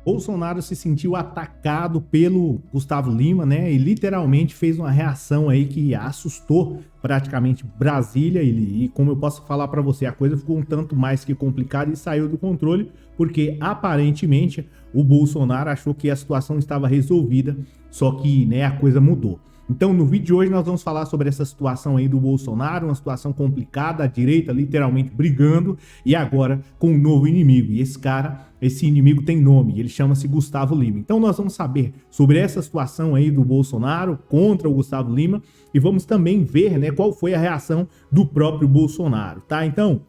Bolsonaro se sentiu atacado pelo Gustavo Lima, né? E literalmente fez uma reação aí que assustou praticamente Brasília. E como eu posso falar para você, a coisa ficou um tanto mais que complicada e saiu do controle, porque aparentemente o Bolsonaro achou que a situação estava resolvida, só que, né, a coisa mudou. Então, no vídeo de hoje nós vamos falar sobre essa situação aí do Bolsonaro, uma situação complicada, a direita literalmente brigando e agora com um novo inimigo. E esse inimigo tem nome, ele chama-se Gustavo Lima. Então nós vamos saber sobre essa situação aí do Bolsonaro contra o Gustavo Lima e vamos também ver, né, qual foi a reação do próprio Bolsonaro, tá? Então,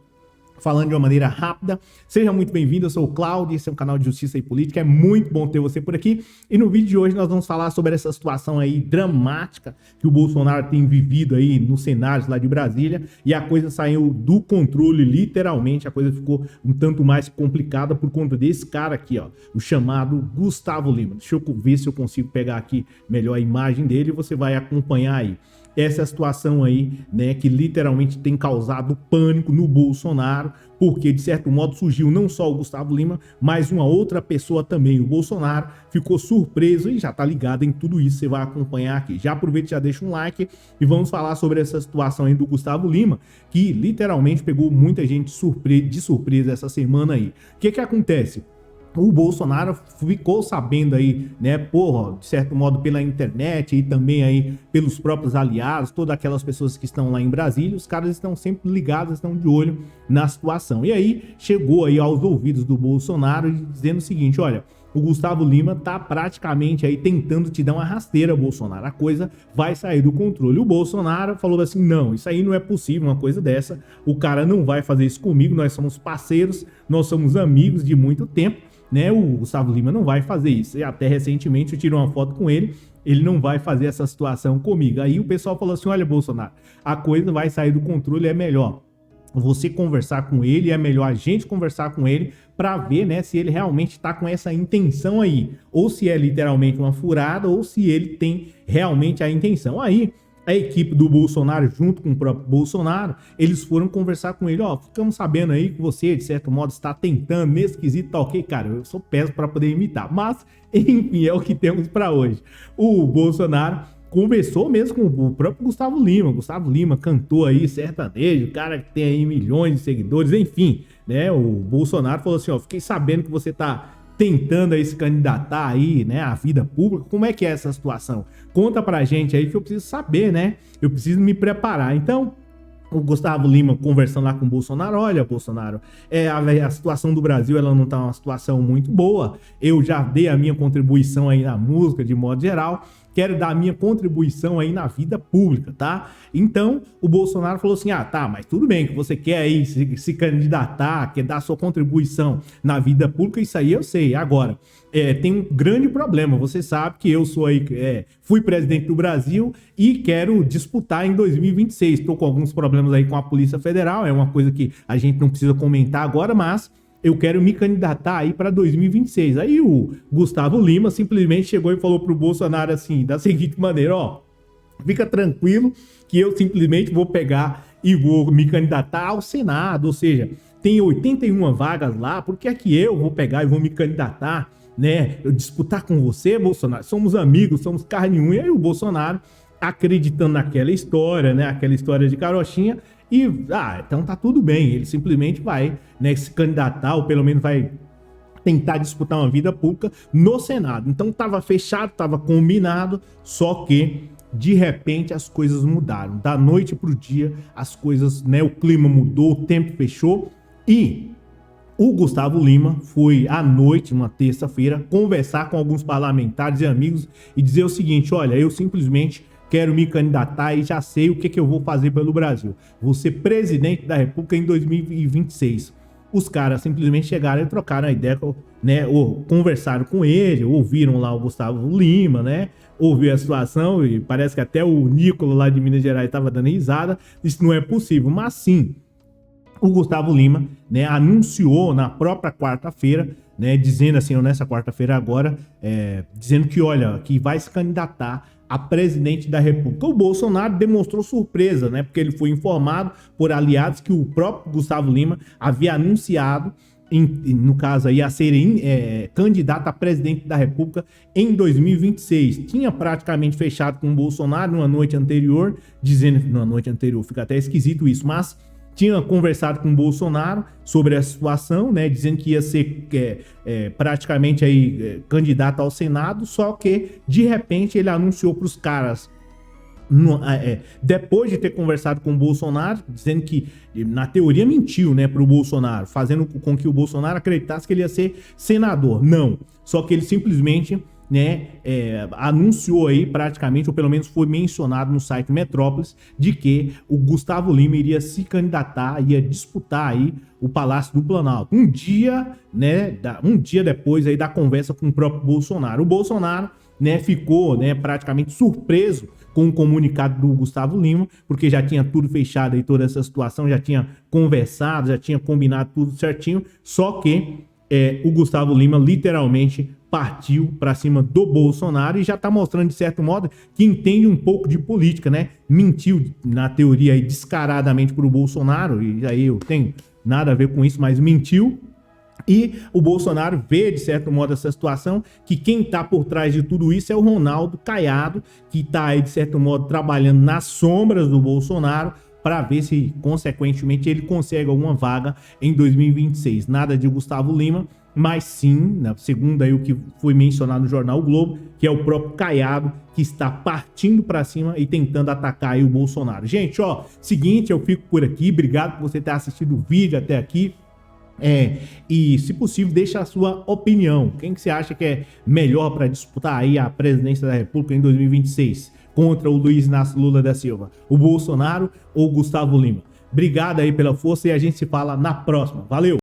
falando de uma maneira rápida, seja muito bem-vindo, eu sou o Cláudio, esse é um canal de Justiça e Política, é muito bom ter você por aqui. E no vídeo de hoje nós vamos falar sobre essa situação aí dramática que o Bolsonaro tem vivido aí nos cenários lá de Brasília, e a coisa saiu do controle, literalmente, a coisa ficou um tanto mais complicada por conta desse cara aqui, ó, o chamado Gustavo Lima. Deixa eu ver se eu consigo pegar aqui melhor a imagem dele e você vai acompanhar aí. Essa situação aí, né, que literalmente tem causado pânico no Bolsonaro, porque de certo modo surgiu não só o Gustavo Lima, mas uma outra pessoa também. O Bolsonaro ficou surpreso e já tá ligado em tudo isso, você vai acompanhar aqui. Já aproveita e já deixa um like e vamos falar sobre essa situação aí do Gustavo Lima, que literalmente pegou muita gente de surpresa essa semana aí. O que acontece? O Bolsonaro ficou sabendo aí, né, de certo modo pela internet e também aí pelos próprios aliados, todas aquelas pessoas que estão lá em Brasília, os caras estão sempre ligados, estão de olho na situação. E aí chegou aí aos ouvidos do Bolsonaro dizendo o seguinte, olha, o Gustavo Lima tá praticamente aí tentando te dar uma rasteira, Bolsonaro. A coisa vai sair do controle. O Bolsonaro falou assim, não, isso aí não é possível, uma coisa dessa. O cara não vai fazer isso comigo, nós somos parceiros, nós somos amigos de muito tempo, né? O Gustavo Lima não vai fazer isso. E até recentemente eu tirei uma foto com ele não vai fazer essa situação comigo. Aí o pessoal falou assim, olha, Bolsonaro, a coisa vai sair do controle, é melhor você conversar com ele, é melhor a gente conversar com ele para ver, né, se ele realmente está com essa intenção aí, ou se é literalmente uma furada, ou se ele tem realmente a intenção. Aí a equipe do Bolsonaro, junto com o próprio Bolsonaro, eles foram conversar com ele, ó, ficamos sabendo aí que você, de certo modo, está tentando, nesse quesito, tá ok, cara, eu sou péssimo para poder imitar, mas, enfim, é o que temos para hoje. O Bolsonaro conversou mesmo com o próprio Gustavo Lima. Gustavo Lima cantou aí sertanejo, cara que tem aí milhões de seguidores, enfim, né? O Bolsonaro falou assim, ó, fiquei sabendo que você tá tentando aí se candidatar aí, né, à vida pública. Como é que é essa situação? Conta pra gente aí que eu preciso saber, né? Eu preciso me preparar. Então, o Gustavo Lima conversando lá com o Bolsonaro, olha, Bolsonaro, a situação do Brasil, ela não tá uma situação muito boa, eu já dei a minha contribuição aí na música, de modo geral, quero dar a minha contribuição aí na vida pública, tá? Então, o Bolsonaro falou assim, ah, tá, mas tudo bem que você quer aí se candidatar, quer dar sua contribuição na vida pública, isso aí eu sei. Agora, tem um grande problema, você sabe que eu sou aí, fui presidente do Brasil e quero disputar em 2026, estou com alguns problemas aí com a Polícia Federal, é uma coisa que a gente não precisa comentar agora, mas eu quero me candidatar aí para 2026. Aí o Gustavo Lima simplesmente chegou e falou pro Bolsonaro assim, da seguinte maneira, ó, fica tranquilo que eu simplesmente vou pegar e vou me candidatar ao Senado, ou seja, tem 81 vagas lá, por que é que eu vou pegar e vou me candidatar, né, eu disputar com você, Bolsonaro? Somos amigos, somos carne e unha. E aí o Bolsonaro, acreditando naquela história, né, aquela história de carochinha, e, então tá tudo bem, ele simplesmente vai, né, se candidatar, ou pelo menos vai tentar disputar uma vida pública no Senado. Então tava fechado, tava combinado, só que de repente as coisas mudaram. Da noite pro dia, as coisas, né, o clima mudou, o tempo fechou e o Gustavo Lima foi à noite, uma terça-feira, conversar com alguns parlamentares e amigos e dizer o seguinte, olha, eu simplesmente quero me candidatar e já sei o que eu vou fazer pelo Brasil. Vou ser presidente da República em 2026. Os caras simplesmente chegaram e trocaram a ideia, né? Ou conversaram com ele, ouviram lá o Gustavo Lima, né? Ouviu a situação e parece que até o Nicolas lá de Minas Gerais estava dando risada. Isso não é possível, mas sim, o Gustavo Lima, né, anunciou na própria quarta-feira, né, dizendo assim, nessa quarta-feira agora, dizendo que, olha, que vai se candidatar a presidente da República. O Bolsonaro demonstrou surpresa, né, porque ele foi informado por aliados que o próprio Gustavo Lima havia anunciado no caso aí, a ser candidato a presidente da República em 2026. Tinha praticamente fechado com o Bolsonaro numa noite anterior, fica até esquisito isso, mas tinha conversado com o Bolsonaro sobre a situação, né, dizendo que ia ser praticamente aí candidato ao Senado, só que de repente ele anunciou para os caras, depois de ter conversado com o Bolsonaro, dizendo que na teoria mentiu, né, para o Bolsonaro, fazendo com que o Bolsonaro acreditasse que ele ia ser senador. Não, só que ele simplesmente, né, anunciou aí praticamente, ou pelo menos foi mencionado no site Metrópolis, de que o Gustavo Lima iria se candidatar, ia disputar aí o Palácio do Planalto. Um dia depois aí da conversa com o próprio Bolsonaro. O Bolsonaro, né, ficou, né, praticamente surpreso com o comunicado do Gustavo Lima, porque já tinha tudo fechado aí, toda essa situação, já tinha conversado, já tinha combinado tudo certinho, só que o Gustavo Lima literalmente partiu para cima do Bolsonaro e já tá mostrando, de certo modo, que entende um pouco de política, né? Mentiu, na teoria, aí, descaradamente pro Bolsonaro, e aí eu tenho nada a ver com isso, mas mentiu. E o Bolsonaro vê, de certo modo, essa situação, que quem tá por trás de tudo isso é o Ronaldo Caiado, que tá aí, de certo modo, trabalhando nas sombras do Bolsonaro, para ver se, consequentemente, ele consegue alguma vaga em 2026. Nada de Gustavo Lima, mas sim, segundo aí o que foi mencionado no jornal o Globo, que é o próprio Caiado que está partindo para cima e tentando atacar aí o Bolsonaro. Gente, ó, seguinte, eu fico por aqui. Obrigado por você ter assistido o vídeo até aqui. E se possível, deixa a sua opinião. Quem que você acha que é melhor para disputar aí a presidência da República em 2026? Contra o Luiz Inácio Lula da Silva, o Bolsonaro ou o Gustavo Lima? Obrigado aí pela força e a gente se fala na próxima. Valeu!